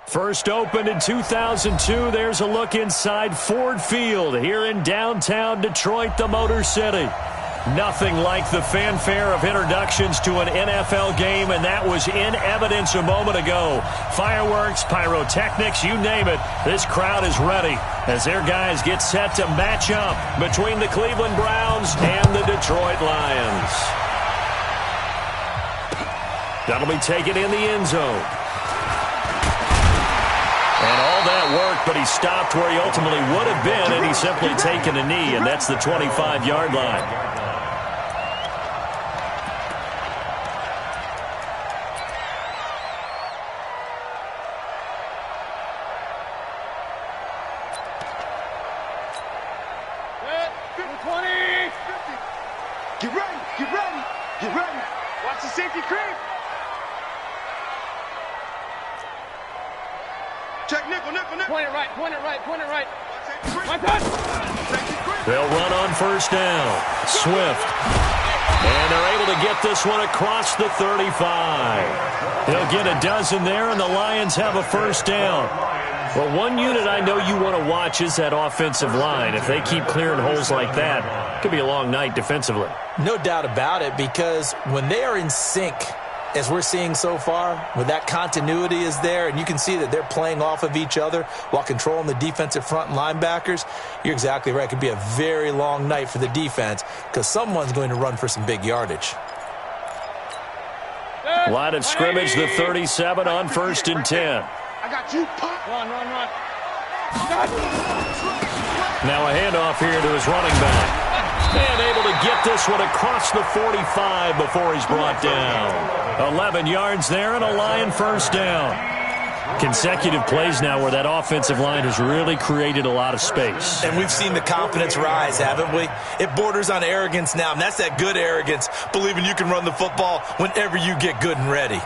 First opened in 2002, there's a look inside Ford Field here in downtown Detroit, the Motor City. Nothing like the fanfare of introductions to an NFL game, and that was in evidence a moment ago. Fireworks, pyrotechnics, you name it. This crowd is ready as their guys get set to match up between the Cleveland Browns and the Detroit Lions. That'll be taken in the end zone. And all that work, but he stopped where he ultimately would have been, and he's simply taken a knee, and that's the 25-yard line. Get ready, get ready, get ready. Watch the safety creep. Check nickel, nickel, nickel. Point it right, point it right, point it right. My touch. They'll run on first down. Swift. And they're able to get this one across the 35. They'll get a dozen there, and the Lions have a first down. Well, one unit I know you want to watch is that offensive line. If they keep clearing holes like that, it could be a long night defensively. No doubt about it, because when they are in sync, as we're seeing so far, where that continuity is there, and you can see that they're playing off of each other while controlling the defensive front and linebackers, you're exactly right. It could be a very long night for the defense because someone's going to run for some big yardage. Line of scrimmage, the 37 on 1st and 10. I got you. Run, run, run. Now a handoff here to his running back. And able to get this one across the 45 before he's brought down. 11 yards there and a Lion first down. Consecutive plays now where that offensive line has really created a lot of space. And we've seen the confidence rise, haven't we? It borders on arrogance now, and that's that good arrogance, believing you can run the football whenever you get good and ready.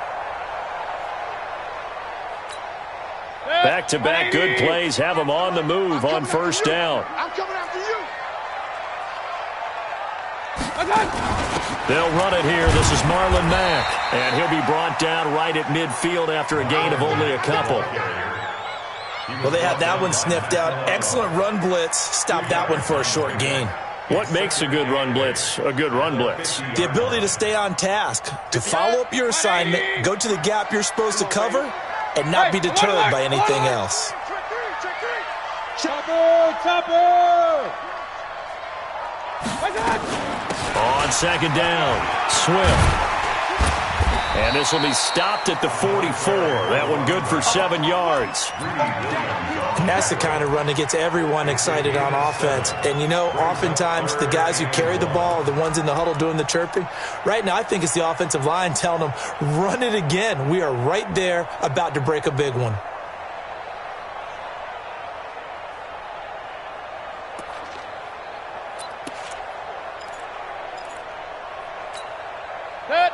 Back-to-back good plays have him on the move on first down. I'm coming after you. They'll run it here. This is Marlon Mack. And he'll be brought down right at midfield after a gain of only a couple. Well, they had that one sniffed out. Excellent run blitz. Stopped that one for a short gain. What makes a good run blitz a good run blitz? The ability to stay on task, to follow up your assignment, go to the gap you're supposed to cover, and not be deterred by anything else. Chopper! On second down, Swift. And this will be stopped at the 44. That one good for 7 yards. And that's the kind of run that gets everyone excited on offense. And, you know, oftentimes the guys who carry the ball are the ones in the huddle doing the chirping. Right now, I think it's the offensive line telling them, run it again. We are right there about to break a big one.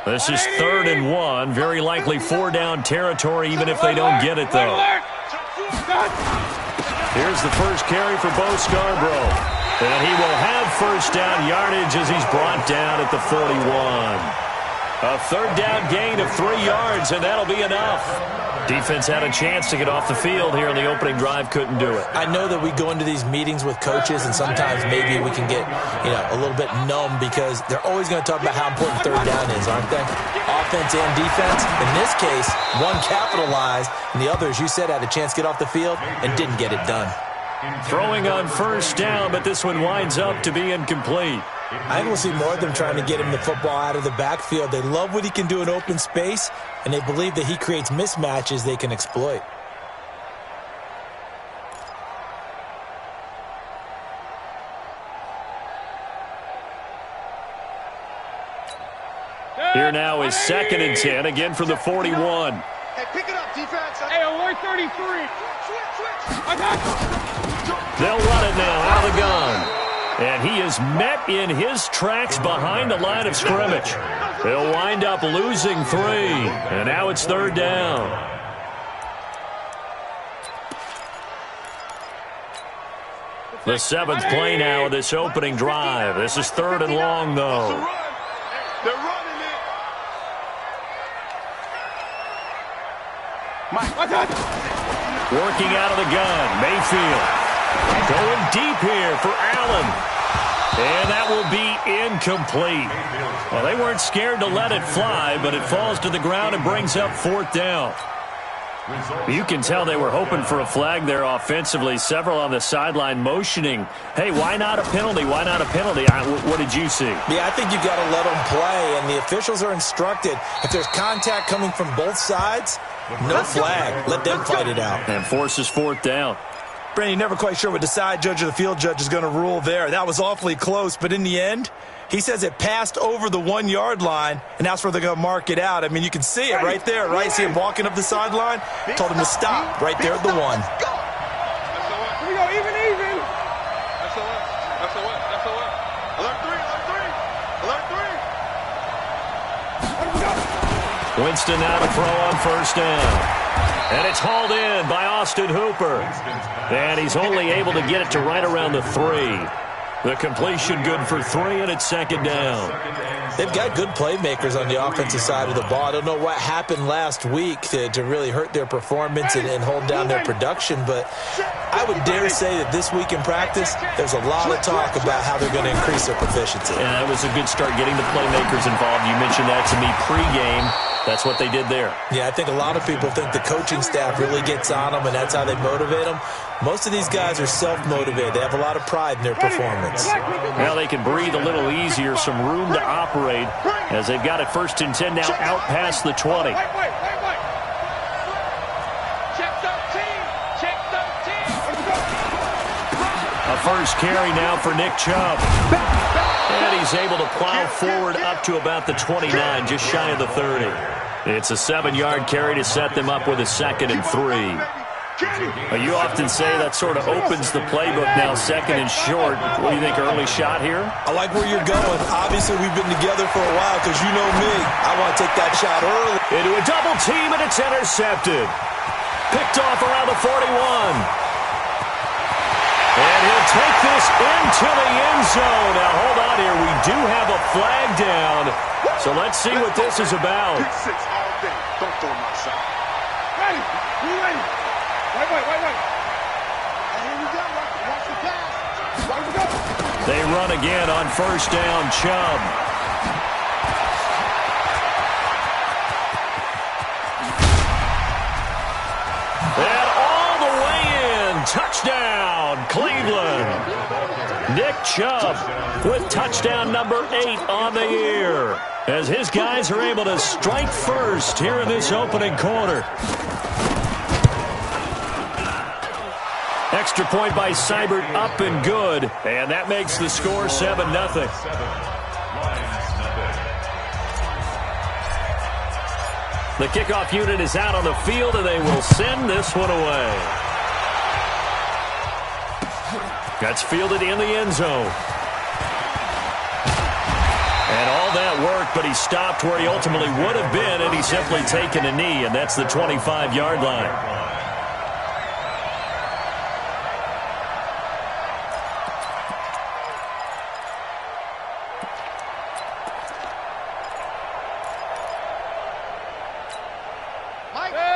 This is 3rd and 1. Very likely 4-down territory, even if they don't get it, though. Here's the first carry for Bo Scarborough. And he will have first down yardage as he's brought down at the 41. A 3rd down gain of 3 yards, and that'll be enough. Defense had a chance to get off the field here in the opening drive, couldn't do it. I know that we go into these meetings with coaches, and sometimes maybe we can get, a little bit numb because they're always going to talk about how important 3rd down is, aren't they? Offense and defense. In this case, one capitalized, and the other, as you said, had a chance to get off the field and didn't get it done. Throwing on first down, but this one winds up to be incomplete. I think we'll see more of them trying to get him the football out of the backfield. They love what he can do in open space, and they believe that he creates mismatches they can exploit. Here now is 2nd and 10, again from the 41. Hey, pick it up, defense. Hey, alert 33. They'll run it now out of the gun. And he is met in his tracks behind the line of scrimmage. They'll wind up losing 3. And now it's 3rd down. The 7th play now of this opening drive. This is 3rd and long, though. They're running it. Working out of the gun, Mayfield. Going deep here for Allen. And that will be incomplete. Well, they weren't scared to let it fly, but it falls to the ground and brings up 4th down. You can tell they were hoping for a flag there offensively. Several on the sideline motioning, hey, why not a penalty? Why not a penalty? What did you see? Yeah, I think you've got to let them play, and the officials are instructed. If there's contact coming from both sides, no flag. Let them fight it out. And forces 4th down. Brandon, you're never quite sure what the side judge or the field judge is going to rule there. That was awfully close, but in the end, he says it passed over the 1-yard line, and that's where they're going to mark it out. I mean, you can see it right there, right? See him walking up the sideline? Told him to stop right there at the 1. Here we go, even. SOS. Alert 3. Winston now to throw on 1st down. And it's hauled in by Austin Hooper. And he's only able to get it to right around the 3. The completion good for 3, and it's 2nd down. They've got good playmakers on the offensive side of the ball. I don't know what happened last week to really hurt their performance and hold down their production, but I would dare say that this week in practice, there's a lot of talk about how they're going to increase their proficiency. And that was a good start getting the playmakers involved. You mentioned that to me pregame. That's what they did there. Yeah, I think a lot of people think the coaching staff really gets on them, and that's how they motivate them. Most of these guys are self-motivated. They have a lot of pride in their performance. Now they can breathe a little easier, some room to operate as they've got it 1st and 10 now out past the 20. Check 13. A first carry now for Nick Chubb. And he's able to plow forward up to about the 29, just shy of the 30. It's a 7-yard carry to set them up with a 2nd and 3. You often say that sort of opens the playbook now, 2nd and short. What do you think, early shot here? I like where you're going. Obviously, we've been together for a while because you know me. I want to take that shot early. Into a double team, and it's intercepted. Picked off around the 41. And he'll take this into the end zone. Now, hold on here. We do have a flag down. So let's see what this is about. Pick 6 all day. Don't throw my shot. Ready. You ready? Wait. And here we go. Watch the pass. Watch the go. They run again on 1st down. Chubb. And all the way in. Touchdown, Cleveland. Nick Chubb with touchdown number 8 on the year, as his guys are able to strike first here in this opening quarter. Extra point by Seibert, up and good, and that makes the score 7-0. The kickoff unit is out on the field, and they will send this one away. That's fielded in the end zone. And all that work, but he stopped where he ultimately would have been, and he's simply taken a knee, and that's the 25-yard line.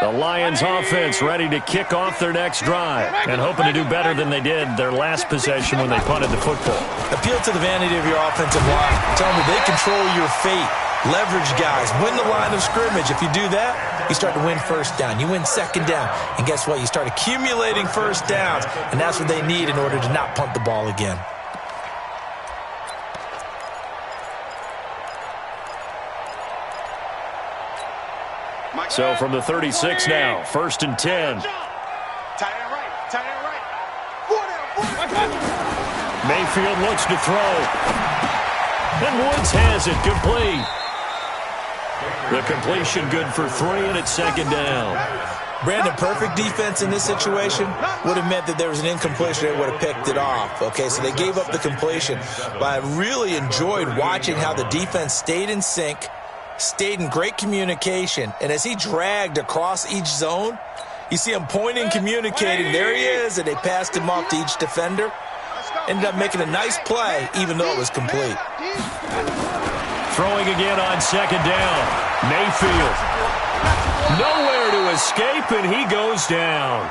The Lions offense ready to kick off their next drive and hoping to do better than they did their last possession when they punted the football. Appeal to the vanity of your offensive line. Tell them that they control your fate. Leverage guys. Win the line of scrimmage. If you do that, you start to win 1st down. You win 2nd down. And guess what? You start accumulating 1st downs. And that's what they need in order to not punt the ball again. So from the 36 now, 1st and 10. Tight end right. 4 down. Mayfield looks to throw. And Woods has it complete. The completion good for 3, and it's 2nd down. Brandon, perfect defense in this situation would have meant that there was an incompletion that would have picked it off. Okay, so they gave up the completion. But I really enjoyed watching how the defense stayed in sync, stayed in great communication, and as he dragged across each zone, you see him pointing, communicating. There he is, and they passed him off to each defender. Ended up making a nice play, even though it was complete. Throwing again on 2nd down. Mayfield. Nowhere to escape, and he goes down.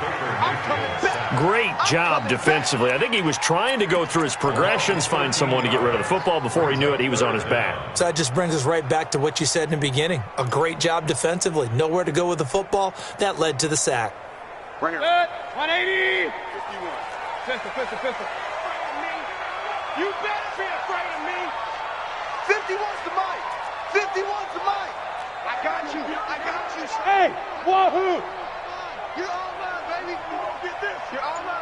Great job defensively. I think he was trying to go through his progressions, find someone to get rid of the football. Before he knew it, he was on his back. So that just brings us right back to what you said in the beginning. A great job defensively. Nowhere to go with the football. That led to the sack. Right here. 180. 51. Pistol. You better be afraid of me. 51's the mic. 51's the mic. I got you. Hey, wahoo! You're all mine, baby. You won't get this. You're all mine.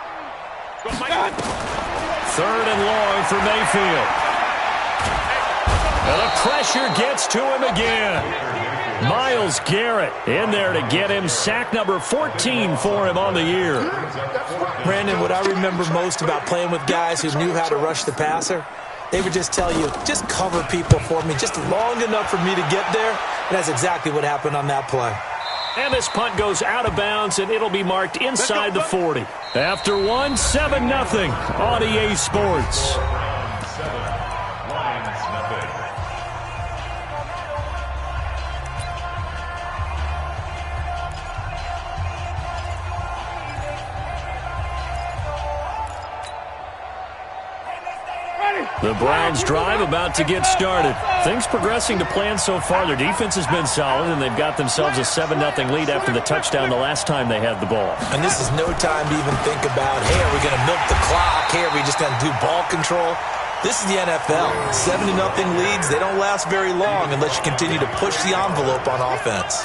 Third and long for Mayfield. And the pressure gets to him again. Myles Garrett in there to get him. Sack number 14 for him on the year. Brandon, what I remember most about playing with guys who knew how to rush the passer, they would just tell you, just cover people for me, just long enough for me to get there. And that's exactly what happened on that play. And this punt goes out of bounds, and it'll be marked inside the 40. After 7-0 on EA Sports. The Browns drive about to get started. Things progressing to plan so far. Their defense has been solid, and they've got themselves a 7-0 lead after the touchdown the last time they had the ball. And this is no time to even think about, hey, are we going to milk the clock? Hey, are we just going to do ball control? This is the NFL. 7-0 leads, they don't last very long unless you continue to push the envelope on offense.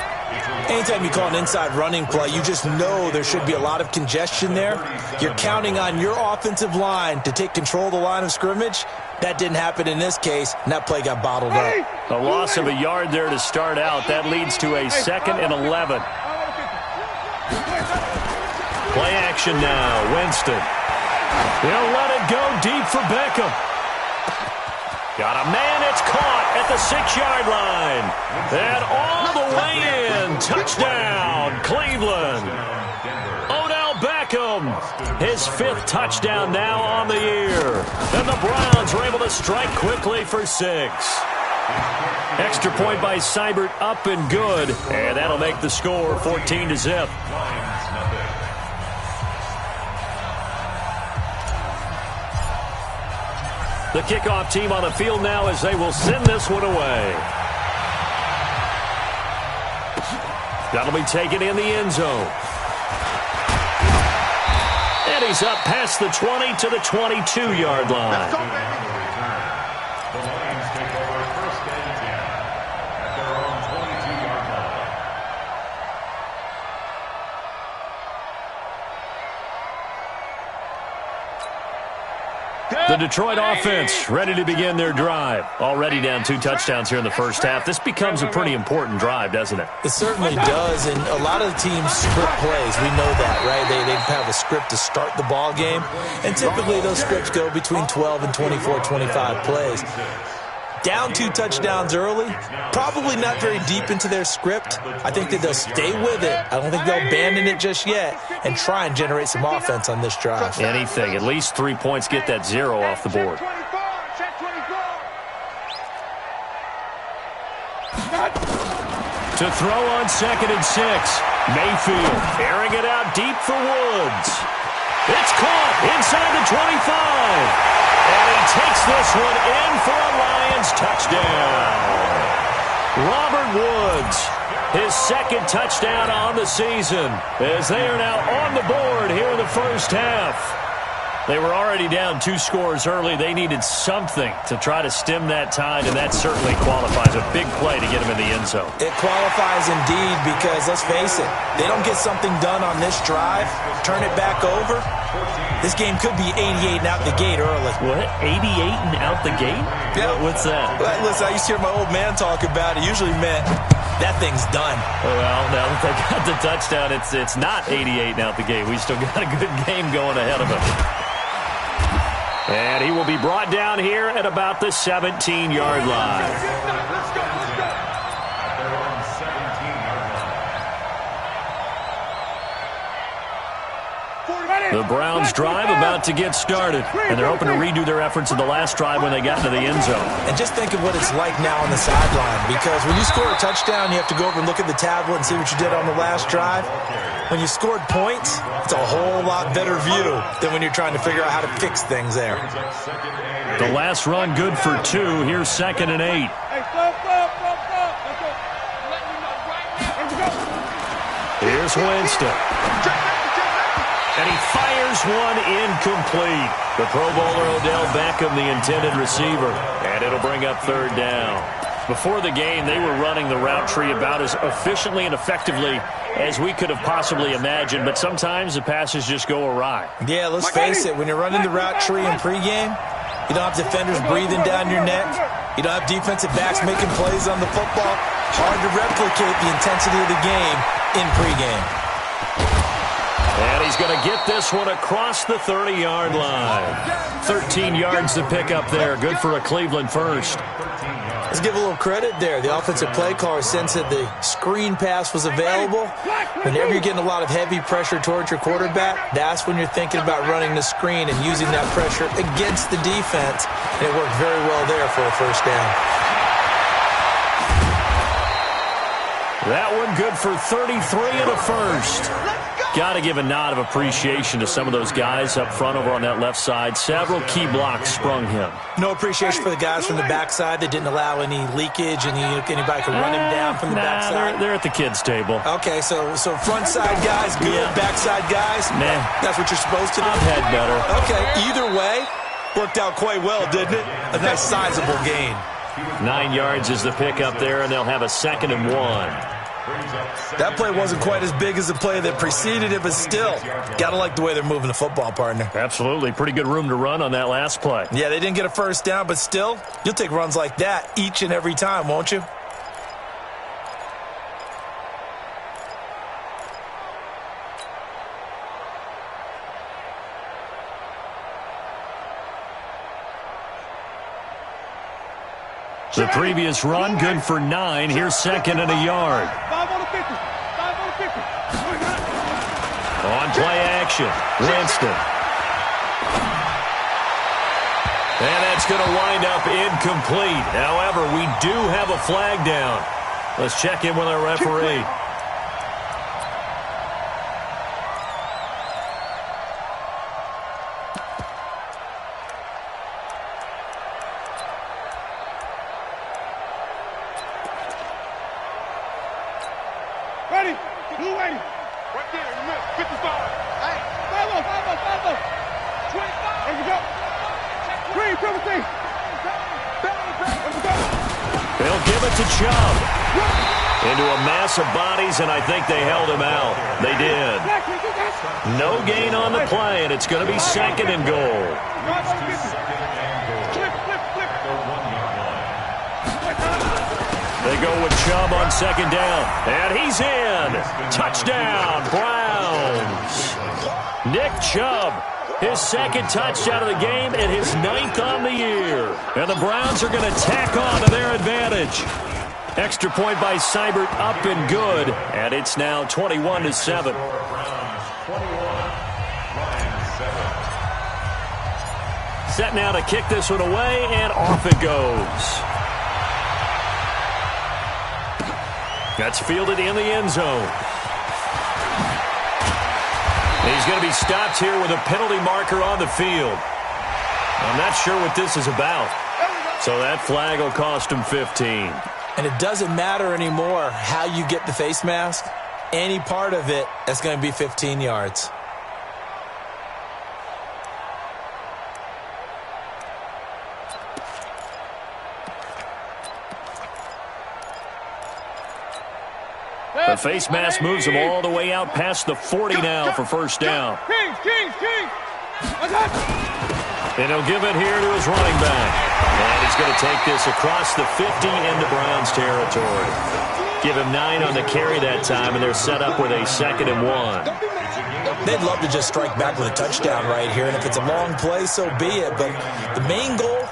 Anytime you call an inside running play, you just know there should be a lot of congestion there. You're counting on your offensive line to take control of the line of scrimmage. That didn't happen in this case, and that play got bottled up. A loss of a yard there to start out. That leads to a 2nd and 11. Play action now. Winston. He'll let it go deep for Beckham. Got a man. It's caught at the 6-yard line. And all the way in. Touchdown, Cleveland. Odell Beckham, his 5th touchdown now on the year. And the Browns are able to strike quickly for 6. Extra point by Seibert, up and good. And that'll make the score 14-0. The kickoff team on the field now as they will send this one away. That'll be taken in the end zone. And he's up past the 20 to the 22-yard line. The Detroit offense ready to begin their drive. Already down 2 touchdowns here in the first half. This becomes a pretty important drive, doesn't it? It certainly does, and a lot of the teams script plays. We know that, right? They have a script to start the ball game, and typically those scripts go between 12 and 24, 25 plays. Down 2 touchdowns early, probably not very deep into their script. I think that they'll stay with it. I don't think they'll abandon it just yet and try and generate some offense on this drive. Anything. At least 3 points, get that 0 off the board. To throw on 2nd and 6. Mayfield airing it out deep for Woods. It's caught inside the 25. And he takes this one in for a Lions touchdown. Robert Woods, his 2nd touchdown on the season, as they are now on the board here in the first half. They were already down 2 scores early. They needed something to try to stem that tide, and that certainly qualifies. A big play to get him in the end zone. It qualifies indeed because, let's face it, they don't get something done on this drive, turn it back over. This game could be 88 and out the gate early. What? 88 and out the gate? Yeah. What's that? Listen, I used to hear my old man talk about it. Usually meant that thing's done. Well, now that they got the touchdown, it's not 88 and out the gate. We still got a good game going ahead of him. And he will be brought down here at about the 17-yard line. The Browns drive about to get started, and they're hoping to redo their efforts in the last drive when they got into the end zone. And just think of what it's like now on the sideline, because when you score a touchdown, you have to go over and look at the tablet and see what you did on the last drive. When you scored points, it's a whole lot better view than when you're trying to figure out how to fix things there. The last run good for 2. Here's 2nd and 8. Here's Winston. And he fires one incomplete. The Pro Bowler Odell Beckham, the intended receiver. And it'll bring up 3rd down. Before the game, they were running the route tree about as efficiently and effectively as we could have possibly imagined. But sometimes the passes just go awry. Yeah, let's face it. When you're running the route tree in pregame, you don't have defenders breathing down your neck. You don't have defensive backs making plays on the football. Hard to replicate the intensity of the game in pregame. And he's going to get this one across the 30-yard line. 13 yards to pick up there. Good for a Cleveland first. Let's give a little credit there. The offensive play caller sensed that the screen pass was available. Whenever you're getting a lot of heavy pressure towards your quarterback, that's when you're thinking about running the screen and using that pressure against the defense. And it worked very well there for a first down. That one good for 33 and a first. Got to give a nod of appreciation to some of those guys up front over on that left side. Several key blocks sprung him. No appreciation for the guys from the backside that didn't allow any leakage and anybody could run him down from the backside. They're at the kids' table. Okay, so front side guys, good. Yeah. Backside guys, nah. That's what you're supposed to do. I've had better. Okay, either way, worked out quite well, didn't it? A nice sizable gain. 9 yards is the pickup there, and they'll have a 2nd and 1. That play wasn't quite as big as the play that preceded it, but still, got to like the way they're moving the football, partner. Absolutely. Pretty good room to run on that last play. Yeah, they didn't get a first down, but still, you'll take runs like that each and every time, won't you? The previous run, good for 9. Here's 2nd and a yard. 5 on the 50. 5 on the 50. On play action, Winston. And that's going to wind up incomplete. However, we do have a flag down. Let's check in with our referee. Ready? Blue ready. Right there, you missed. 55. Hey, 5-0, 5-0, 5-0. 25. There you go. Green, triple T. They'll give it to Chubb. Into a mass of bodies, and I think they held him out. They did. No gain on the play, and it's going to be 2nd and goal. They go with Chubb on 2nd down. And he's in. Touchdown, Browns. Nick Chubb, his 2nd touchdown of the game and his 9th on the year. And the Browns are going to tack on to their advantage. Extra point by Seibert, up and good. And it's now 21-7. Set now to kick this one away, and off it goes. That's fielded in the end zone. He's going to be stopped here with a penalty marker on the field. I'm not sure what this is about. So that flag will cost him 15. And it doesn't matter anymore how you get the face mask. Any part of it, that's going to be 15 yards. The face mask moves him all the way out past the 40 now for first down. Kings. And he'll give it here to his running back. And he's going to take this across the 50 into Browns territory. Give him 9 on the carry that time, and they're set up with a 2nd and 1. They'd love to just strike back with a touchdown right here, and if it's a long play, so be it. But the main goal,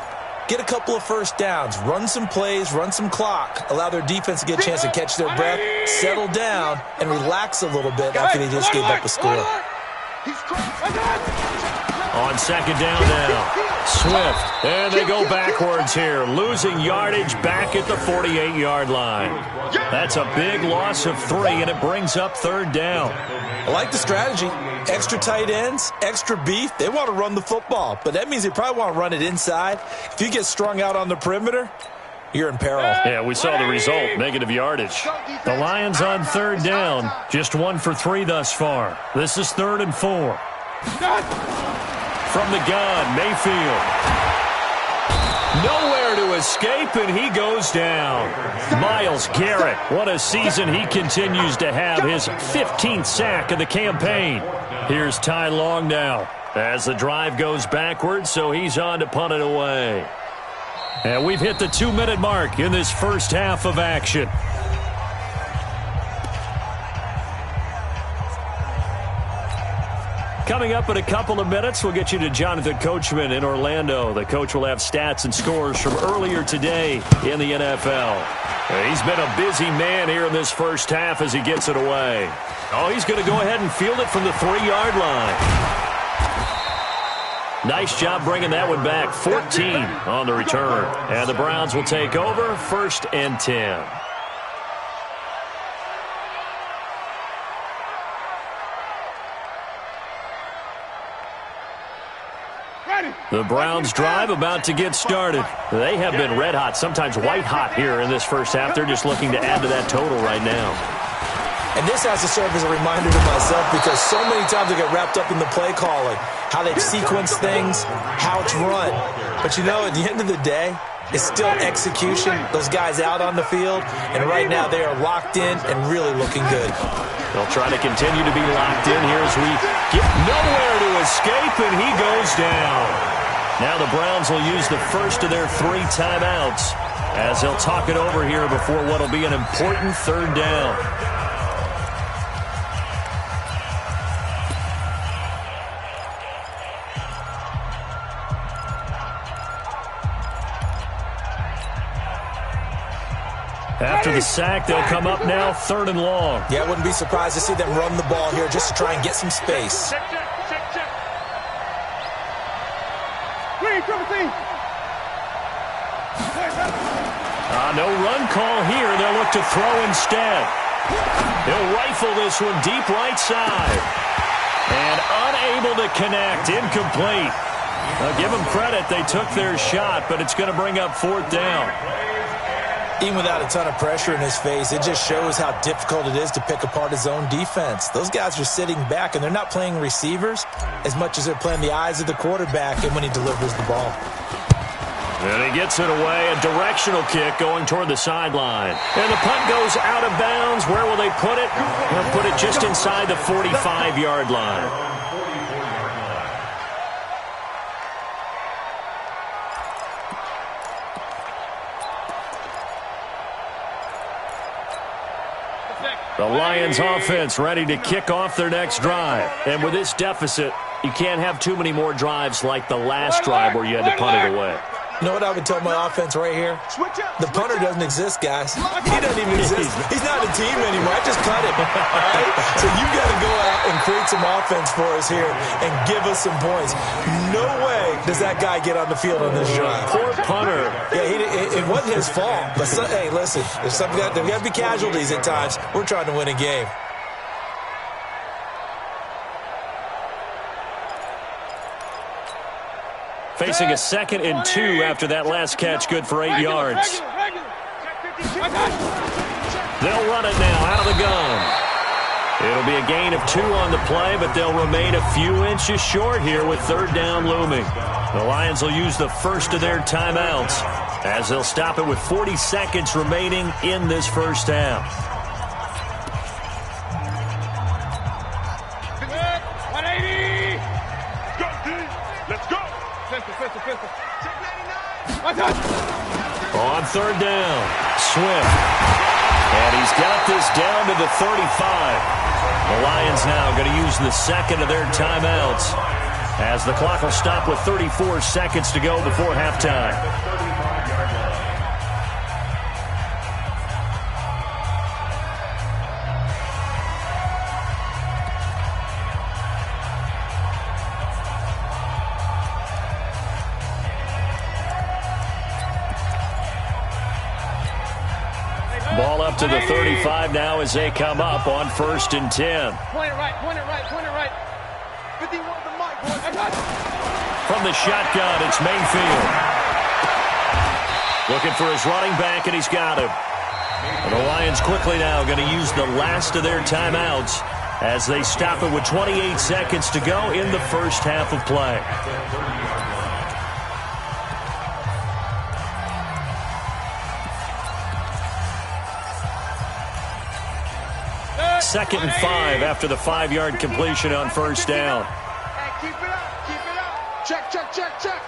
get a couple of first downs, run some plays, run some clock, allow their defense to get a chance to catch their breath, settle down, and relax a little bit after they just gave up a score. On second down now, Swift, and they go backwards here, losing yardage back at the 48-yard line. That's a big loss of 3, and it brings up third down. I like the strategy. Extra tight ends, extra beef. They want to run the football, but that means they probably want to run it inside. If you get strung out on the perimeter, you're in peril. Yeah, we saw the result, negative yardage. The Lions on third down, just 1 for 3 thus far. This is 3rd and 4. From the gun, Mayfield. Nowhere to escape, and he goes down. Myles Garrett, what a season he continues to have, his 15th sack of the campaign. Here's Ty Long now as the drive goes backwards, so he's on to punt it away. And we've hit the 2-minute mark in this first half of action. Coming up in a couple of minutes, we'll get you to Jonathan Coachman in Orlando. The coach will have stats and scores from earlier today in the NFL. He's been a busy man here in this first half as he gets it away. Oh, he's going to go ahead and field it from the 3-yard line. Nice job bringing that one back. 14 on the return. And the Browns will take over, 1st and 10. The Browns drive about to get started. They have been red hot, sometimes white hot here in this first half. They're just looking to add to that total right now. And this has to serve as a reminder to myself because so many times I get wrapped up in the play calling, how they've sequenced things, how it's run. But you know, at the end of the day, it's still execution. Those guys out on the field, and right now they are locked in and really looking good. They'll try to continue to be locked in here as we get nowhere to escape, and he goes down. Now the Browns will use the first of their 3 timeouts as they'll talk it over here before what will be an important third down. After the sack, they'll come up now 3rd and long. Yeah, I wouldn't be surprised to see them run the ball here just to try and get some space. No run call here. They'll look to throw instead. He'll rifle this one deep right side. And unable to connect. Incomplete. Now, give them credit. They took their shot, but it's going to bring up 4th down. Even without a ton of pressure in his face, it just shows how difficult it is to pick apart his own defense. Those guys are sitting back, and they're not playing receivers as much as they're playing the eyes of the quarterback and when he delivers the ball. And he gets it away, a directional kick going toward the sideline. And the punt goes out of bounds. Where will they put it? They'll put it just inside the 45-yard line. The Lions offense ready to kick off their next drive. And with this deficit, you can't have too many more drives like the last drive where you had to punt it away. You know what I would tell my offense right here? The punter doesn't exist, guys. He doesn't even exist. He's not a team anymore. I just cut him. All right? So you've got to go out and create some offense for us here and give us some points. No way does that guy get on the field on this drive. Poor punter. Yeah, it wasn't his fault. But, hey, listen, there's got to be casualties at times. We're trying to win a game. Facing a 2nd and 2 after that last catch, good for 8 yards. They'll run it now out of the gun. It'll be a gain of 2 on the play, but they'll remain a few inches short here with 3rd down looming. The Lions will use the first of their timeouts as they'll stop it with 40 seconds remaining in this first half. On 3rd down, Swift. And he's got this down to the 35. The Lions now going to use the 2nd of their timeouts as the clock will stop with 34 seconds to go before halftime. out to the 35 now as they come up on 1st and 10. Point it right, point it right, point it right. 51 to Mike, boys. From the shotgun, it's Mayfield. Looking for his running back, and he's got him. And the Lions quickly now going to use the last of their timeouts as they stop it with 28 seconds to go in the first half of play. Second and 5 after the 5-yard completion on first down. Hey, keep it up, keep it up. Check, check, check, check.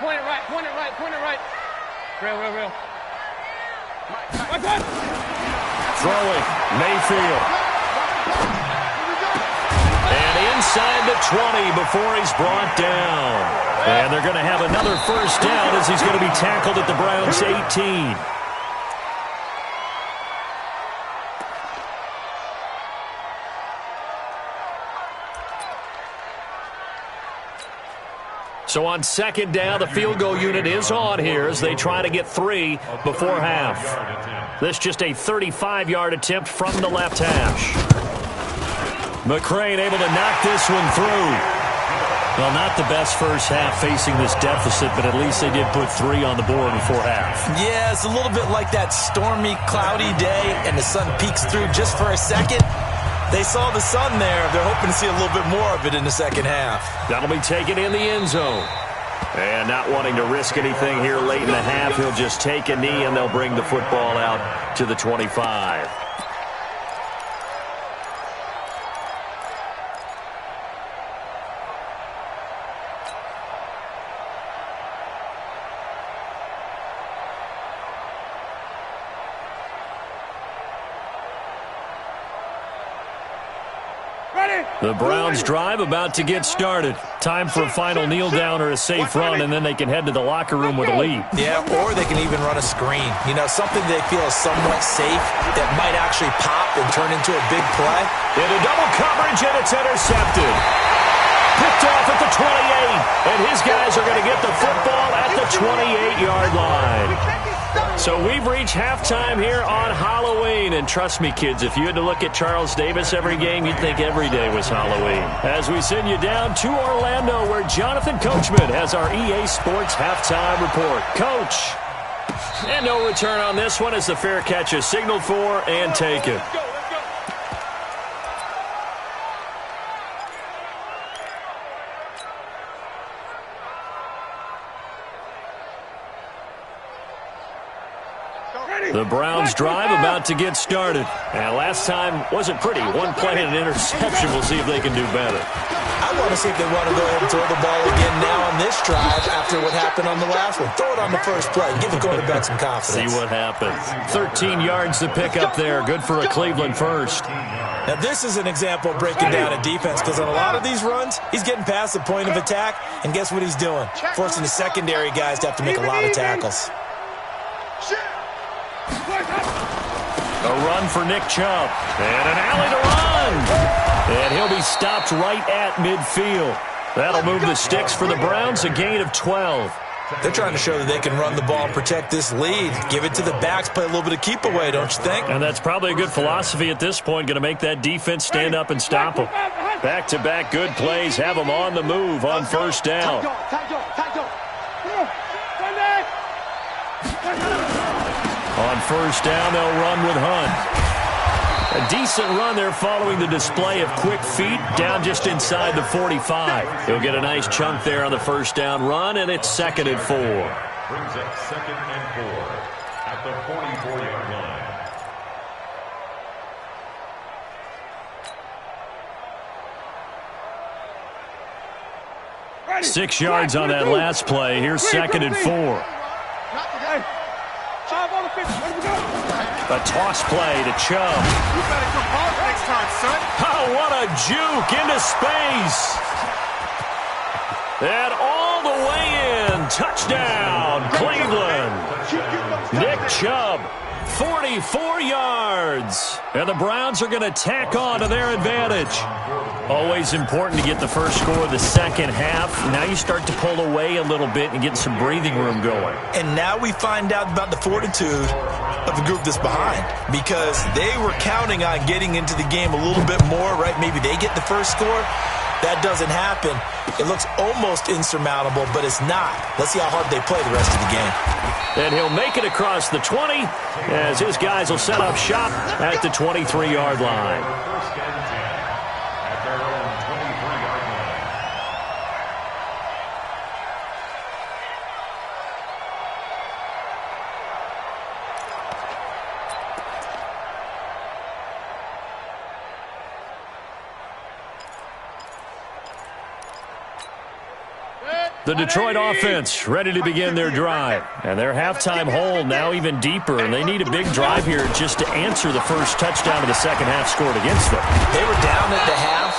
Point it right, point it right, point it right. Real. Mike. Throwing, Mayfield. And inside the 20 before he's brought down. And they're going to have another first down as he's going to be tackled at the Browns' 18. So on second down, the field goal unit is on here as they try to get 3 before half. This just a 35-yard attempt from the left hash. McCrane able to knock this one through. Well, not the best first half facing this deficit, but at least they did put 3 on the board before half. Yeah, it's a little bit like that stormy, cloudy day, and the sun peeks through just for a second. They saw the sun there. They're hoping to see a little bit more of it in the second half. That'll be taken in the end zone. And not wanting to risk anything here late in the half, he'll just take a knee, and they'll bring the football out to the 25. The Browns drive about to get started. Time for a final kneel down or a safe run, and then they can head to the locker room with a lead. Yeah, or they can even run a screen. You know, something they feel is somewhat safe that might actually pop and turn into a big play. Into double coverage, and it's intercepted. Picked off at the 28, and his guys are going to get the football at the 28-yard line. So we've reached halftime here on Halloween. And trust me, kids, if you had to look at Charles Davis every game, you'd think every day was Halloween. As we send you down to Orlando, where Jonathan Coachman has our EA Sports halftime report. Coach. And no return on this one as the fair catch is signaled for and taken. The Browns drive about to get started. And last time wasn't pretty. One play and an interception. We'll see if they can do better. I want to see if they want to go ahead and throw the ball again now on this drive after what happened on the last one. Throw it on the first play. Give the quarterback some confidence. See what happens. 13 yards to pick up there. Good for a Cleveland first. Now, this is an example of breaking down a defense because on a lot of these runs, he's getting past the point of attack, and guess what he's doing? Forcing the secondary guys to have to make a lot of tackles. A run for Nick Chubb. And an alley to run. And he'll be stopped right at midfield. That'll move the sticks for the Browns, a gain of 12. They're trying to show that they can run the ball and protect this lead. Give it to the backs, play a little bit of keep away, don't you think? And that's probably a good philosophy at this point, going to make that defense stand up and stop them. Back-to-back good plays, have them on the move on first down. On first down, they'll run with Hunt. A decent run there following the display of quick feet down just inside the 45. He'll get a nice chunk there on the first down run, and it's 2nd and 4. Brings up 2nd and 4 at the 44-yard line. 6 yards on that last play. Here's 2nd and 4. A toss play to Chubb. You better come hard next time, son. Oh, what a juke into space. And all the way in. Touchdown, Cleveland. Nick Chubb, 44 yards. And the Browns are going to tack on to their advantage. Always important to get the first score of the second half. Now you start to pull away a little bit and get some breathing room going. And now we find out about the fortitude of the group that's behind, because they were counting on getting into the game a little bit more, right? Maybe they get the first score. That doesn't happen. It looks almost insurmountable, but it's not. Let's see how hard they play the rest of the game. And he'll make it across the 20 as his guys will set up shop at the 23-yard line. First and 10 at their own 23-yard line. The Detroit offense ready to begin their drive. And their halftime hole now even deeper, and they need a big drive here just to answer the first touchdown of the second half scored against them. They were down at the half.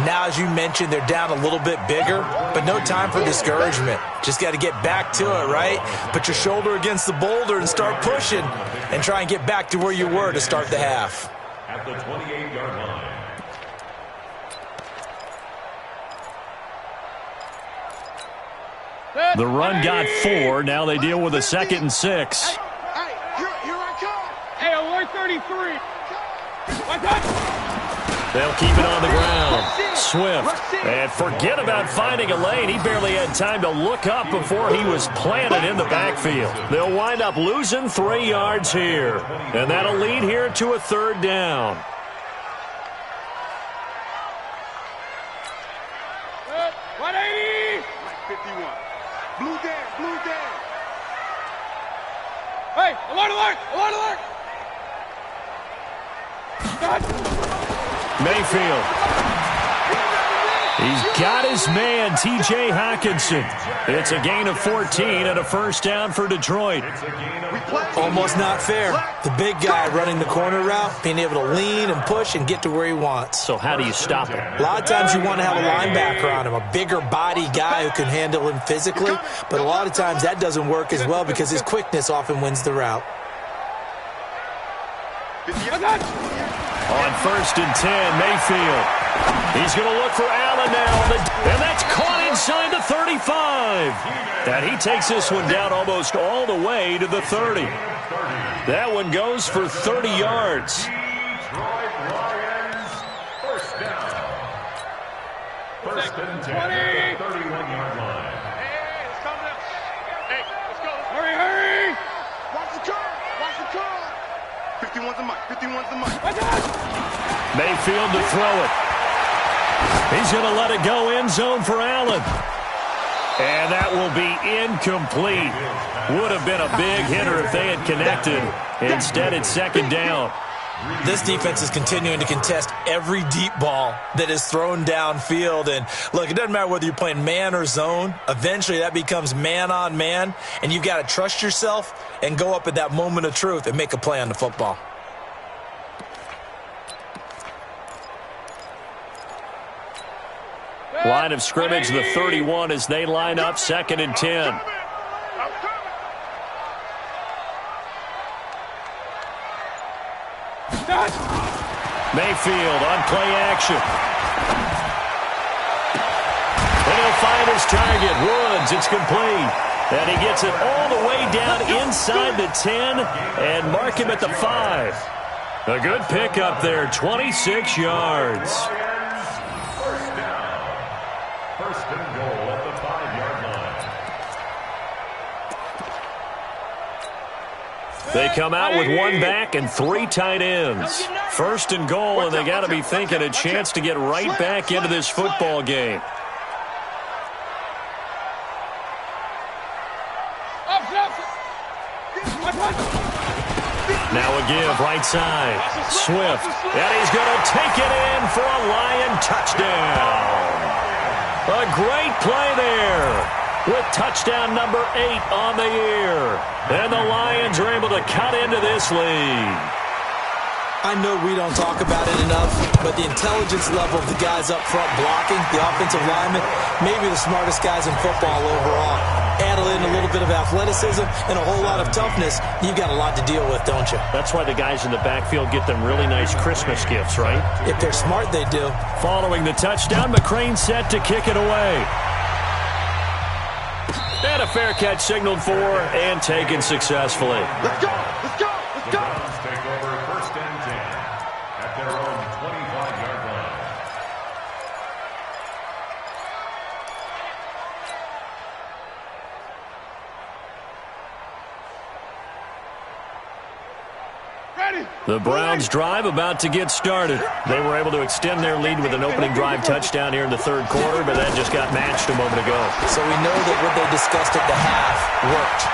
Now, as you mentioned, they're down a little bit bigger, but no time for discouragement. Just got to get back to it, right? Put your shoulder against the boulder and start pushing and try and get back to where you were to start the half. At the 28-yard line. The run got 4. Now they deal with a 2nd and 6. Hey, here I come. Hey, alert 33. Watch out. They'll keep it on the ground. Swift. And forget about finding a lane. He barely had time to look up before he was planted in the backfield. They'll wind up losing 3 yards here. And that'll lead here to a 3rd down. 180. 51. Blue down. Hey, alert. Mayfield. He's got his man, T.J. Hockenson. It's a gain of 14 and a 1st down for Detroit. Almost not fair. The big guy running the corner route, being able to lean and push and get to where he wants. So how do you stop him? A lot of times you want to have a linebacker on him, a bigger body guy who can handle him physically, but a lot of times that doesn't work as well because his quickness often wins the route. On 1st and 10, Mayfield. He's going to look for Allen now. And that's caught inside the 35. And he takes this one down almost all the way to the 30. That one goes for 30 yards. Detroit Lions, first down. 1st and 10 at the 31-yard line. Hey, it's coming up. Hey, let's go. Hurry. Watch the curve. 51's the mic. Watch out. Mayfield to throw it. He's going to let it go end zone for Allen. And that will be incomplete. Would have been a big hitter if they had connected. Instead, it's 2nd down. This defense is continuing to contest every deep ball that is thrown downfield. And look, it doesn't matter whether you're playing man or zone. Eventually, that becomes man on man. And you've got to trust yourself and go up at that moment of truth and make a play on the football. Line of scrimmage, the 31 as they line up 2nd and 10. Mayfield on play action. And he'll find his target. Woods, it's complete. And he gets it all the way down inside the 10 and mark him at the 5. A good pickup there, 26 yards. First down. 1st and goal at the 5-yard line. They come out with 1 back and 3 tight ends. 1st and goal, and they got to be thinking a chance to get right back into this football game. Now a give, right side. Swift, and he's going to take it in for a Lion touchdown. A great play there with touchdown number 8 on the year. And the Lions are able to cut into this lead. I know we don't talk about it enough, but the intelligence level of the guys up front blocking, the offensive linemen, maybe the smartest guys in football overall. Add in a little bit of athleticism and a whole lot of toughness, you've got a lot to deal with, don't you? That's why the guys in the backfield get them really nice Christmas gifts, right? If they're smart, they do. Following the touchdown, McCrane set to kick it away. And a fair catch signaled for and taken successfully. Let's go! Let's go! Let's go! Browns take over 1st and 10 at their own 25-yard line. Ready. The Browns drive about to get started. They were able to extend their lead with an opening drive touchdown here in the third quarter, but that just got matched a moment ago. So we know that what they discussed at the half worked.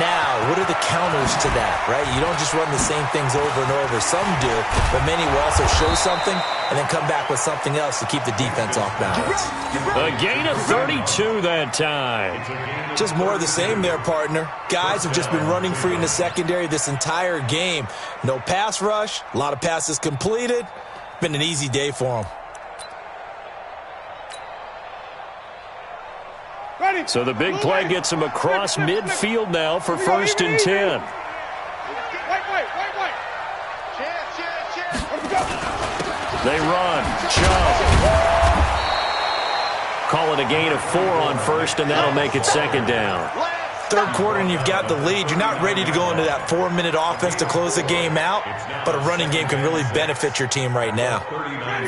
Now, what are the counters to that, right? You don't just run the same things over and over. Some do, but many will also show something and then come back with something else to keep the defense off balance. A gain of 32 that time. Just more of the same there, partner. Guys have just been running free in the secondary this entire game. No pass rush, a lot of passes completed. Been an easy day for them. Ready. So the big play gets him across midfield now for 1st and 10. Wait. Let's go. They run. Chubb. Call it a gain of 4 on 1st, and that'll make it 2nd down. Third quarter and you've got the lead. You're not ready to go into that 4-minute offense to close the game out, but a running game can really benefit your team right now.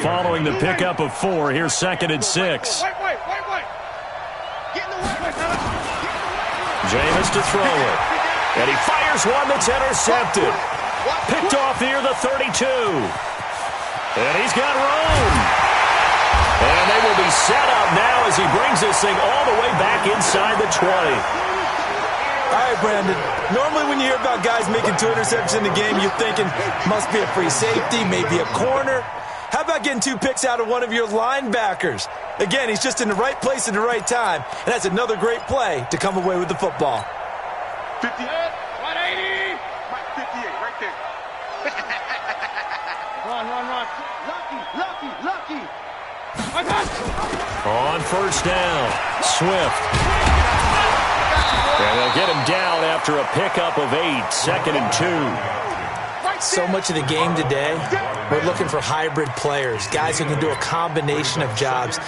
Following the pickup of 4, here's 2nd and 6. Wait. Jameis to throw it. And he fires one that's intercepted. Picked off near the 32. And he's got room. And they will be set up now as he brings this thing all the way back inside the 20. All right, Brandon. Normally when you hear about guys making 2 interceptions in the game, you're thinking must be a free safety, maybe a corner. How about getting 2 picks out of one of your linebackers? Again, he's just in the right place at the right time, and that's another great play to come away with the football. 58, 180. 58, right there. Run. Lucky. I got you. On 1st down, Swift. And they'll get him down after a pickup of 8, 2nd and 2. So much of the game today, we're looking for hybrid players, guys who can do a combination of jobs.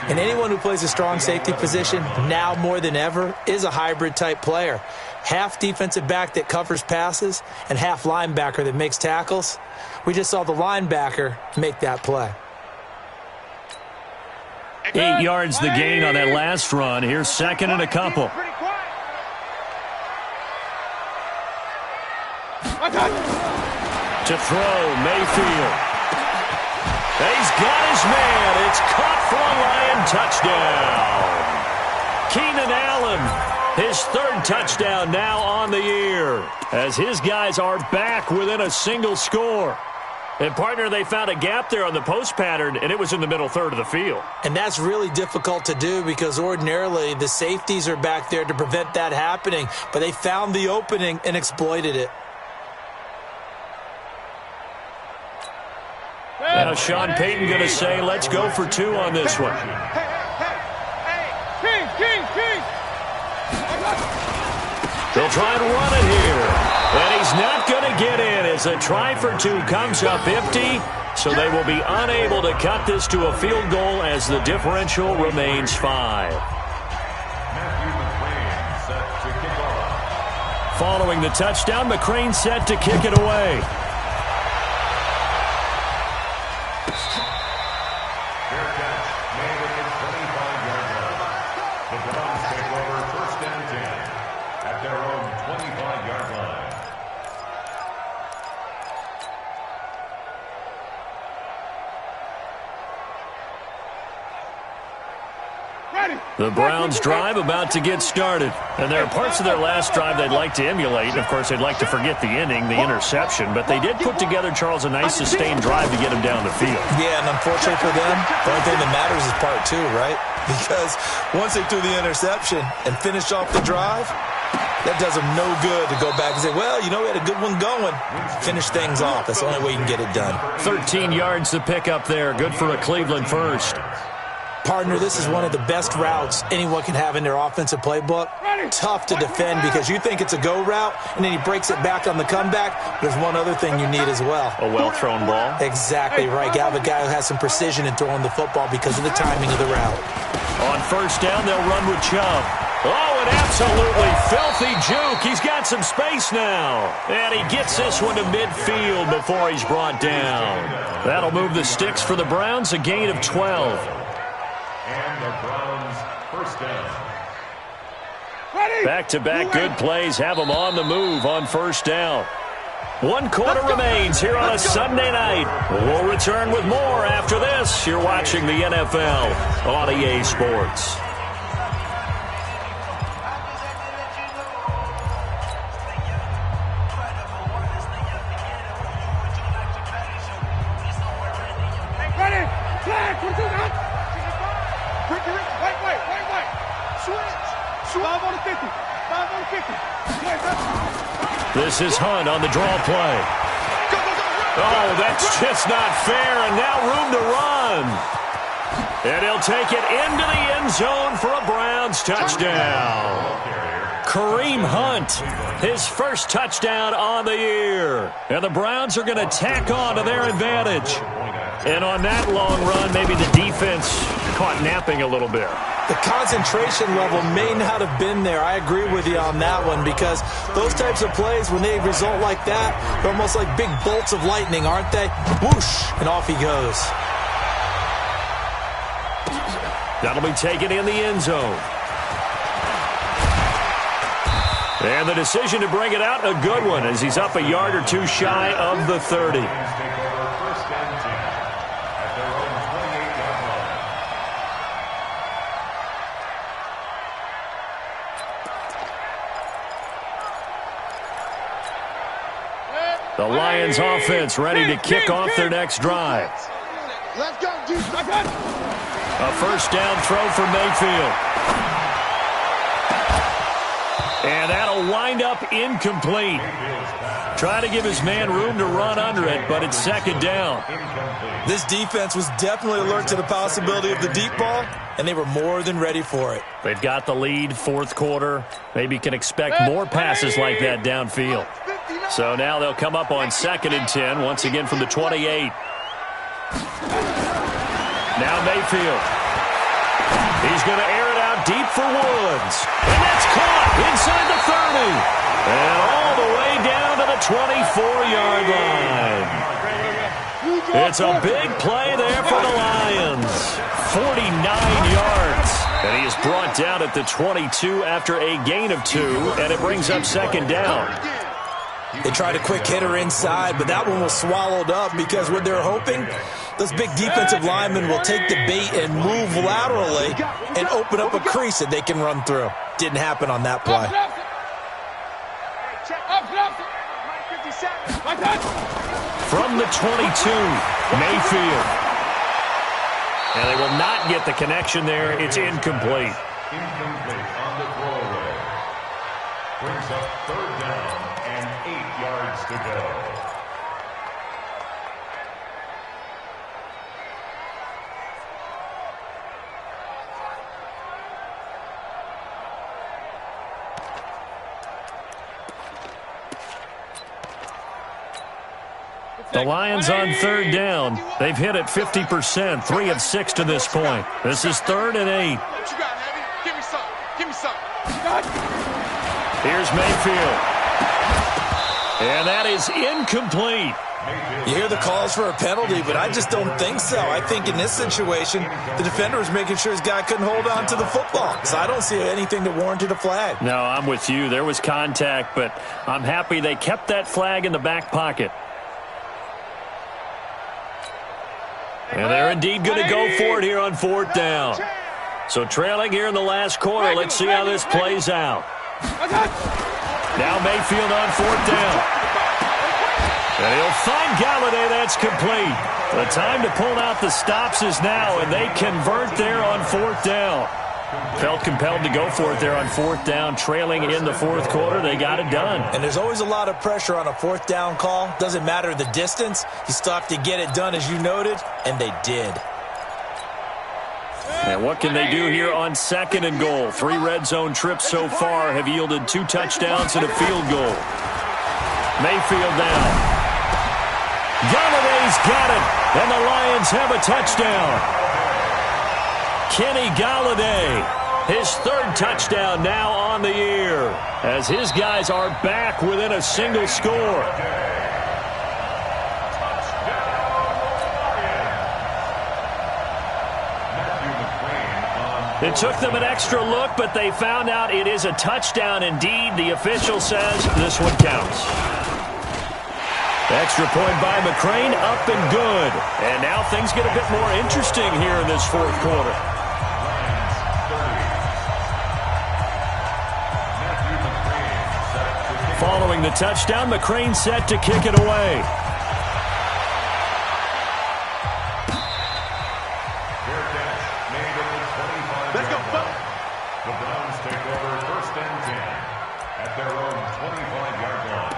And anyone who plays a strong safety position, now more than ever, is a hybrid-type player. Half defensive back that covers passes and half linebacker that makes tackles. We just saw the linebacker make that play. 8 yards the gain on that last run. Here's 2nd and a couple. To throw, Mayfield. He's got his man. It's caught for a Lion touchdown. Keenan Allen, his 3rd touchdown now on the year, as his guys are back within a single score. And, partner, they found a gap there on the post pattern, and it was in the middle third of the field. And that's really difficult to do because ordinarily the safeties are back there to prevent that happening, but they found the opening and exploited it. Now Sean Payton going to say, let's go for 2 on this one. King. They'll try and run it here. And he's not going to get in as a try for 2 comes up empty. So they will be unable to cut this to a field goal as the differential remains 5. Following the touchdown, McCrane set to kick it away. The Browns drive about to get started. And there are parts of their last drive they'd like to emulate. And, of course, they'd like to forget the ending, the interception. But they did put together, Charles, a nice sustained drive to get him down the field. Yeah, and unfortunately for them, the only thing that matters is part 2, right? Because once they threw the interception and finished off the drive, That does them no good to go back and say, well, you know, we had a good one going. Finish things off. That's the only way you can get it done. 13 yards to pick up there. Good for a Cleveland first. Partner, this is one of the best routes anyone can have in their offensive playbook. Tough to defend because you think it's a go route, and then he breaks it back on the comeback. There's one other thing you need as well. A well-thrown ball. Exactly right. You have a guy who has some precision in throwing the football because of the timing of the route. On first down, they'll run with Chubb. Oh, an absolutely filthy juke. He's got some space now. And he gets this one to midfield before he's brought down. That'll move the sticks for the Browns, a gain of 12. And the Browns first down. Back-to-back good plays have them on the move on first down. 1 quarter remains here on a Sunday night. We'll return with more after this. You're watching the NFL on EA Sports. This is Hunt on the draw play. Oh, that's just not fair, and now room to run. And he'll take it into the end zone for a Browns touchdown. Kareem Hunt, his first touchdown on the year. And the Browns are going to tack on to their advantage. And on that long run, maybe the defense caught napping a little bit. The concentration level may not have been there. I agree with you on that one because those types of plays, when they result like that, they're almost like big bolts of lightning, aren't they? Whoosh, and off he goes. That'll be taken in the end zone. And the decision to bring it out, a good one, as he's up a yard or two shy of the 30. The Lions offense ready to kick off their next drive. Let's go, A first down throw for Mayfield. And that'll wind up incomplete. Try to give his man room to run under it, but it's second down. This defense was definitely alert to the possibility of the deep ball, and they were more than ready for it. They've got the lead, fourth quarter. Maybe can expect more passes like that downfield. So now they'll come up on 2nd and 10, once again from the 28. Now Mayfield. He's going to air it out deep for Woods. And that's caught inside the 30. And all the way down to the 24-yard line. It's a big play there for the Lions. 49 yards. And he is brought down at the 22 after a gain of 2, and it brings up second down. They tried a quick hitter inside, but that one was swallowed up because what they're hoping, those big defensive linemen will take the bait and move laterally and open up a crease that they can run through. Didn't happen on that play. From the 22, Mayfield. And they will not get the connection there. It's incomplete. Incomplete on the throwaway. Brings up third down and 8 yards to go. The Lions on third down. They've hit it 50%, 3 of 6 to this point. This is 3rd and 8. What you got, Heavy? Give me some. Give me some. Here's Mayfield. And that is incomplete. You hear the calls for a penalty, but I just don't think so. I think in this situation, the defender was making sure his guy couldn't hold on to the football. So I don't see anything that warranted a flag. No, I'm with you. There was contact, but I'm happy they kept that flag in the back pocket. And they're indeed going to go for it here on 4th down. So trailing here in the last quarter. Let's see how this plays out. Now Mayfield on 4th down. And he'll find Galladay. That's complete. The time to pull out the stops is now, and they convert there on 4th down. Felt compelled to go for it there on fourth down, trailing in the fourth quarter. They got it done. And there's always a lot of pressure on a fourth down call. Doesn't matter the distance. You still have to get it done, as you noted, and they did. And what can they do here on second and goal? 3 red zone trips so far have yielded 2 touchdowns and a field goal. Mayfield down. Galladay's got it, and the Lions have a touchdown. Kenny Galladay, his 3rd touchdown now on the year, as his guys are back within a single score. It took them an extra look, but they found out it is a touchdown indeed. The official says this one counts. Extra point by McCrane, up and good. And now things get a bit more interesting here in this fourth quarter. Following the touchdown, McCrane set to kick it away. Let's go. The Browns take over 1st and 10 at their own 25-yard line.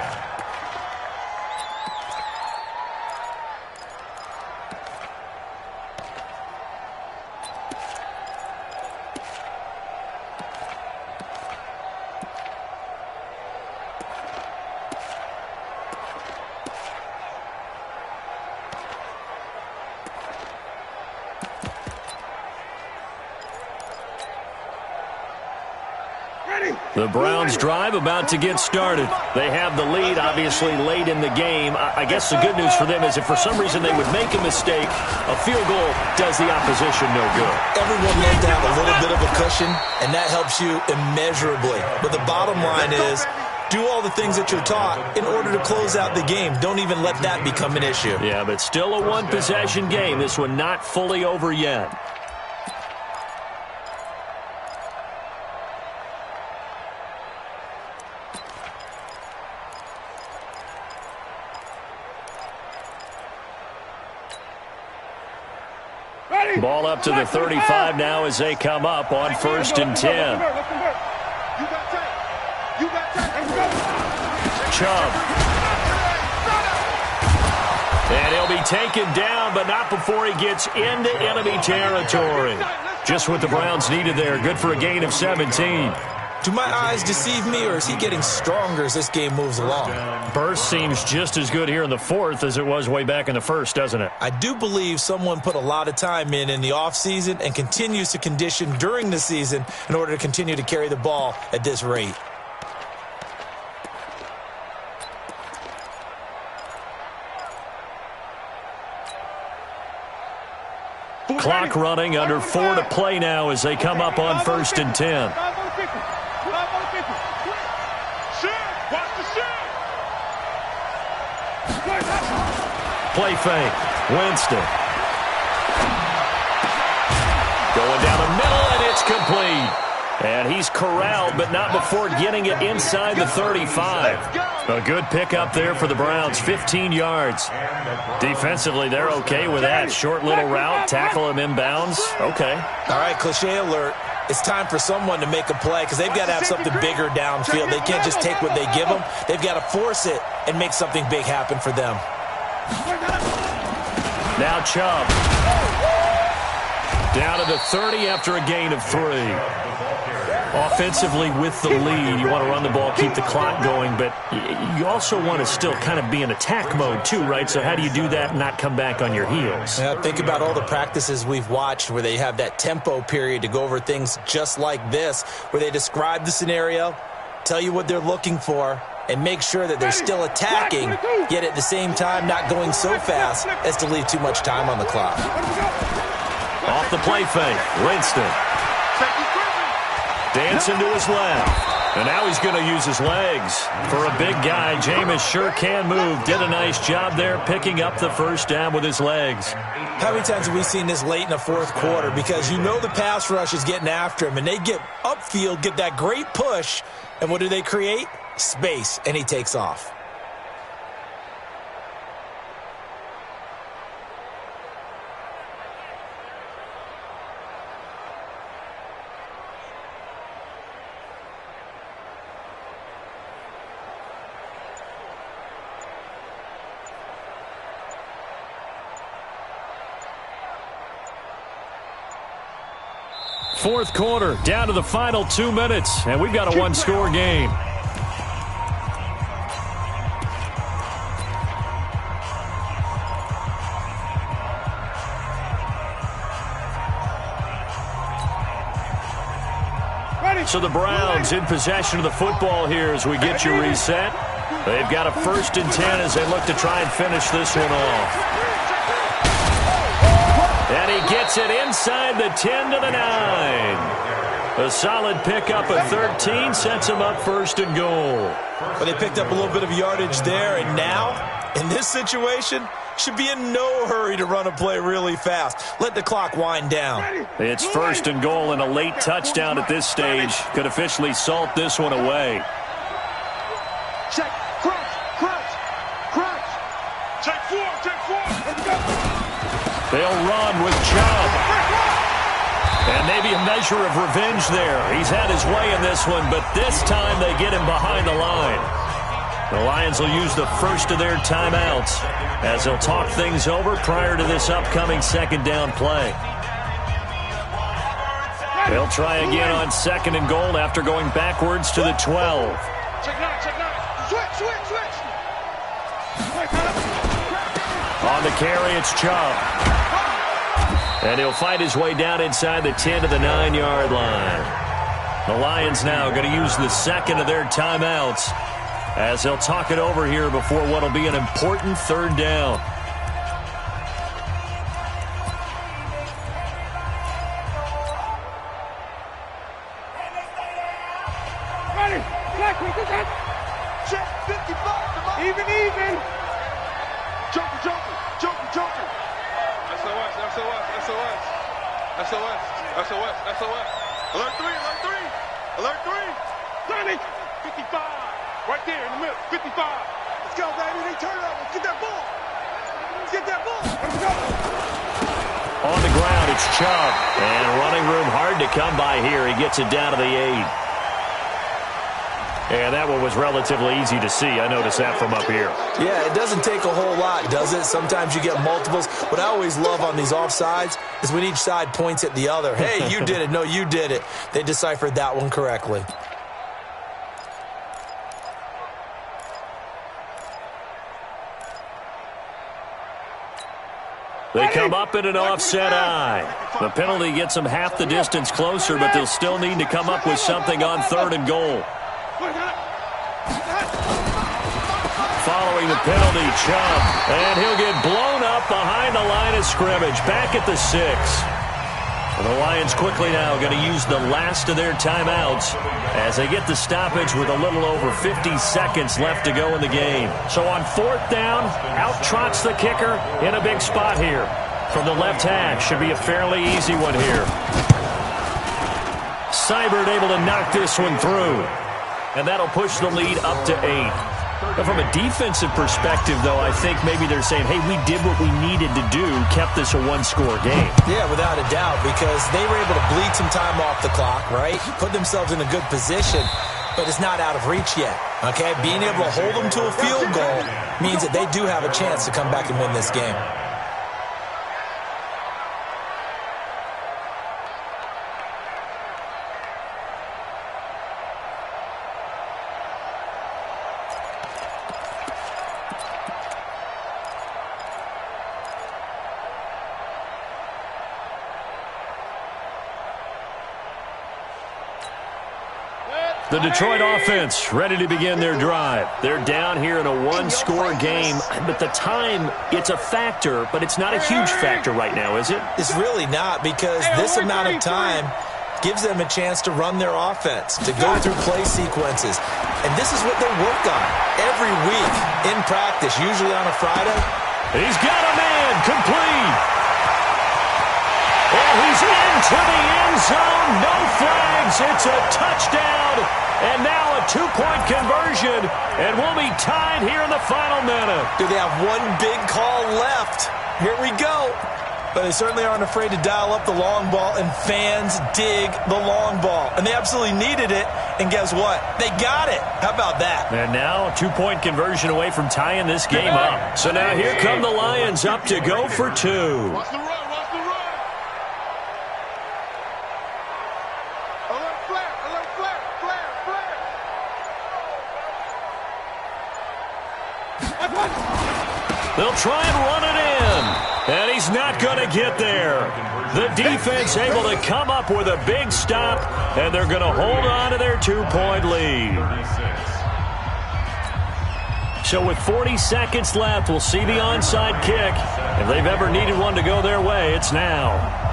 The Browns drive about to get started. They have the lead, obviously, late in the game. I guess the good news for them is if for some reason they would make a mistake, a field goal does the opposition no good. Everyone loves to have a little bit of a cushion, and that helps you immeasurably. But the bottom line is, do all the things that you're taught in order to close out the game. Don't even let that become an issue. Yeah, but still a one-possession game. This one not fully over yet. Ball up to the 35 now as they come up on 1st and 10. Chubb. And he'll be taken down, but not before he gets into enemy territory. Just what the Browns needed there. Good for a gain of 17. Do my eyes deceive me, or is he getting stronger as this game moves along? Burst seems just as good here in the fourth as it was way back in the first, doesn't it? I do believe someone put a lot of time in the offseason and continues to condition during the season in order to continue to carry the ball at this rate. Clock running, under 4 to play now as they come up on 1st and 10. Play fake. Winston. Going down the middle, and it's complete. And he's corralled, but not before getting it inside the 35. A good pickup there for the Browns, 15 yards. Defensively, they're okay with that. Short little route, tackle him inbounds. Okay. All right, cliche alert. It's time for someone to make a play because they've got to have something bigger downfield. They can't just take what they give them. They've got to force it and make something big happen for them. Now Chubb. Down to the 30 after a gain of 3. Offensively with the lead, you want to run the ball, keep the clock going, but you also want to still kind of be in attack mode too, right? So how do you do that and not come back on your heels? Yeah, think about all the practices we've watched where they have that tempo period to go over things just like this, where they describe the scenario, tell you what they're looking for, and make sure that they're still attacking, yet at the same time not going so fast as to leave too much time on the clock. Off the play fake, Winston. Dancing to his left. And now he's going to use his legs. For a big guy, Jameis sure can move. Did a nice job there picking up the first down with his legs. How many times have we seen this late in the fourth quarter? Because you know the pass rush is getting after him, and they get upfield, get that great push, and what do they create? Space, and he takes off. Fourth quarter, down to the final 2 minutes, and we've got a one-score game. So the Browns in possession of the football here as we get you reset. They've got a 1st and 10 as they look to try and finish this one off. And he gets it inside the 10 to the 9. A solid pickup of 13 sets him up 1st and goal. But they picked up a little bit of yardage there, and now, in this situation, should be in no hurry to run a play really fast. Let the clock wind down. It's 1st and goal and a late touchdown at this stage. Could officially salt this one away. Check, crunch, crunch, crunch. Check 4, check 4. Let's go. They'll run with Chubb. And maybe a measure of revenge there. He's had his way in this one, but this time they get him behind the line. The Lions will use the first of their timeouts as they'll talk things over prior to this upcoming 2nd down play. They'll try again on 2nd and goal after going backwards to the 12. Check 9, check 9. Switch. On the carry, it's Chubb. And he'll fight his way down inside the 10 to the 9-yard line. The Lions now going to use the 2nd of their timeouts as they'll talk it over here before what will be an important 3rd down. Ready. Black, we did that. Check 55. Even. Joker. SOS. Alert 3. Johnny. 55. Right there in the middle. 55. Let's go, baby. They turn up. Let's get that ball. Let's go. On the ground, it's Chubb. And running room hard to come by here. He gets it down to the 8. And that one was relatively easy to see. I noticed that from up here. Yeah, it doesn't take a whole lot, does it? Sometimes you get multiples. What I always love on these offsides is when each side points at the other. Hey, you did it. No, you did it. They deciphered that one correctly. They come up in an offset eye. The penalty gets them half the distance closer, but they'll still need to come up with something on 3rd and goal. Following the penalty, Chubb. And he'll get blown up behind the line of scrimmage. Back at the 6. And the Lions quickly now going to use the last of their timeouts as they get the stoppage with a little over 50 seconds left to go in the game. So on 4th down, out trots the kicker in a big spot here. From the left hash, should be a fairly easy one here. Seibert able to knock this one through. And that'll push the lead up to 8. But from a defensive perspective, though, I think maybe they're saying, hey, we did what we needed to do, kept this a one-score game. Yeah, without a doubt, because they were able to bleed some time off the clock, right? Put themselves in a good position, but it's not out of reach yet, okay? Being able to hold them to a field goal means that they do have a chance to come back and win this game. The Detroit offense ready to begin their drive. They're down here in a one-score game, but the time, it's a factor, but it's not a huge factor right now, is it? It's really not, because this amount of time gives them a chance to run their offense, to go through play sequences. And this is what they work on every week in practice, usually on a Friday. He's got a man, complete. And he's into the end zone, no flags, it's a touchdown, and now a two-point conversion, and we'll be tied here in the final minute. Do they have one big call left? Here we go. But they certainly aren't afraid to dial up the long ball, and fans dig the long ball. And they absolutely needed it, and guess what? They got it. How about that? And now a two-point conversion away from tying this game up. So now here come the Lions up to go for two. Watch the run, watch the run. They'll try and run it in. And he's not going to get there. The defense able to come up with a big stop, and they're going to hold on to their 2-point lead. So with 40 seconds left, we'll see the onside kick. If they've ever needed one to go their way, it's now.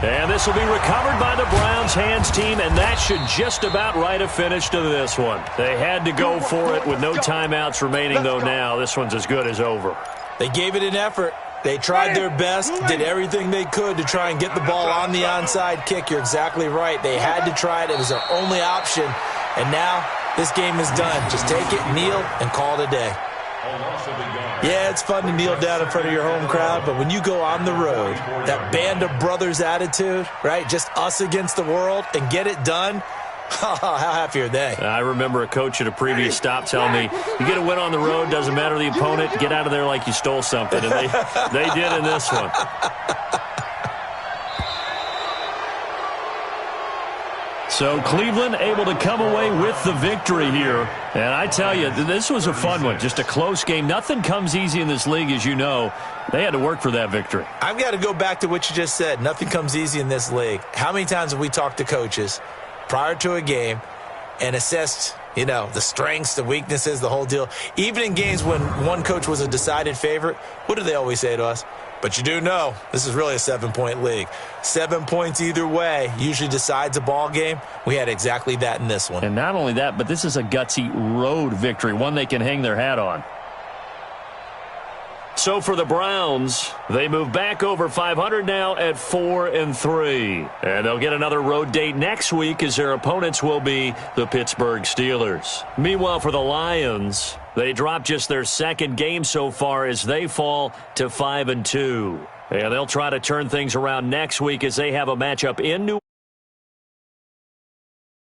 And this will be recovered by the Browns hands team, and that should just about write a finish to this one. They had to go for it with no timeouts remaining, though now this one's as good as over. They gave it an effort. They tried their best, did everything they could to try and get the ball on the onside kick. You're exactly right. They had to try it. It was their only option. And now this game is done. Just take it, kneel, and call it a day. Yeah, it's fun to kneel down in front of your home crowd, but when you go on the road, that band of brothers attitude, right, just us against the world, and get it done, how happy are they? I remember a coach at a previous stop telling me, you get a win on the road, doesn't matter the opponent, get out of there like you stole something, and they did in this one. So Cleveland able to come away with the victory here. And I tell you, this was a fun one. Just a close game. Nothing comes easy in this league, as you know. They had to work for that victory. I've got to go back to what you just said. Nothing comes easy in this league. How many times have we talked to coaches prior to a game and assessed, you know, the strengths, the weaknesses, the whole deal? Even in games when one coach was a decided favorite, what do they always say to us? But you do know this is really a 7-point league. 7 points either way usually decides a ball game. We had exactly that in this one. And not only that, but this is a gutsy road victory, one they can hang their hat on. So for the Browns, they move back over 500 now at 4-3. And they'll get another road date next week as their opponents will be the Pittsburgh Steelers. Meanwhile, for the Lions, they drop just their second game so far as they fall to 5-2. And they'll try to turn things around next week as they have a matchup in New